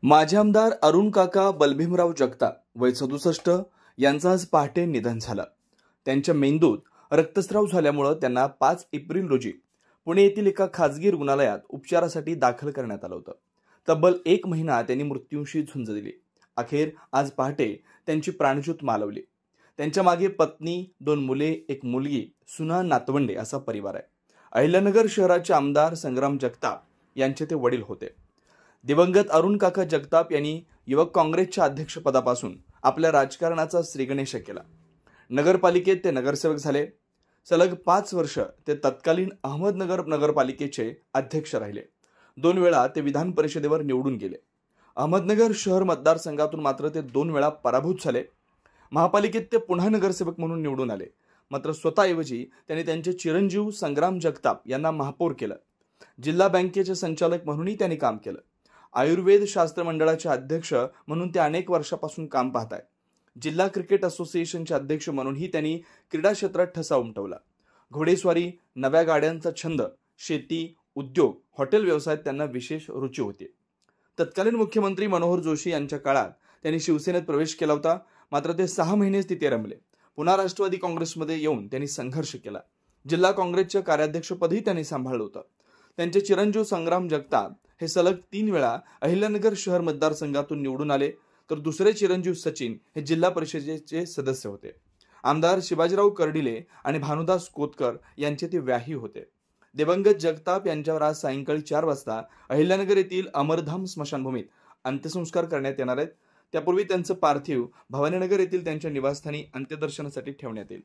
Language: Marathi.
माजी आमदार अरुण काका बलभीमराव जगताप वय 67 यांचं आज पहाटे निधन झालं। त्यांच्या मेंदूत रक्तस्राव झाल्यामुळे त्यांना 5 एप्रिल रोजी पुणे येथील एका खासगी रुग्णालयात उपचारासाठी दाखल करण्यात आलं होतं। तब्बल 1 महिना त्यांनी मृत्यूशी झुंज दिली। अखेर आज पहाटे त्यांची प्राणज्योत मालवली। त्यांच्या मागे पत्नी, 2 मुले, 1 मुलगी, सुना, नातवंडे असा परिवार आहे। अहिल्यानगर शहराचे आमदार संग्राम जगताप यांचे ते वडील होते। दिवंगत अरुण काका जगताप यांनी युवक काँग्रेसच्या अध्यक्षपदापासून आपल्या राजकारणाचा श्रीगणेश केला। नगरपालिकेत ते नगरसेवक झाले। सलग 5 वर्ष ते तत्कालीन अहमदनगर नगरपालिकेचे अध्यक्ष राहिले। 2 वेळा ते विधान परिषदेवर निवडून गेले। अहमदनगर शहर मतदारसंघातून मात्र ते 2 वेळा पराभूत झाले। महापालिकेत ते पुन्हा नगरसेवक म्हणून निवडून आले। मात्र स्वतःऐवजी त्यांनी त्यांचे चिरंजीव संग्राम जगताप यांना महापौर केलं। जिल्हा बँकेचे संचालक म्हणूनही त्यांनी काम केलं। आयुर्वेद शास्त्र मंडळाचे अध्यक्ष म्हणून ते अनेक वर्षापासून काम पाहत आहेत। जिल्हा क्रिकेट असोसिएशनचे अध्यक्ष म्हणूनही त्यांनी क्रीडा क्षेत्रात ठसा उमटवला। घोडेस्वारी, नव्या गाड्यांचा छंद, शेती, उद्योग, हॉटेल व्यवसायात त्यांना विशेष रुची होती। तत्कालीन मुख्यमंत्री मनोहर जोशी यांच्या काळात त्यांनी शिवसेनेत प्रवेश केला होता। मात्र ते 6 महिनेच तिथे रमले। पुन्हा राष्ट्रवादी काँग्रेसमध्ये येऊन त्यांनी संघर्ष केला। जिल्हा काँग्रेसचे कार्याध्यक्षपदही त्यांनी सांभाळलं होतं। त्यांचे चिरंजीव संग्राम जगताप हे सलग 3 वेळा अहिल्यानगर शहर मतदारसंघातून निवडून आले, तर दुसरे चिरंजीव सचिन हे जिल्हा परिषदेचे सदस्य होते। आमदार शिवाजीराव कर्डिले आणि भानुदास कोतकर यांचे ते व्याही होते। दिवंगत जगताप यांच्यावर आज सायंकाळी 4 वाजता अहिल्यानगर येथील अमरधाम स्मशानभूमीत अंत्यसंस्कार करण्यात येणार आहेत। त्यापूर्वी त्यांचं पार्थिव भवानीनगर येथील त्यांच्या निवासस्थानी अंत्यदर्शनासाठी ठेवण्यात येईल।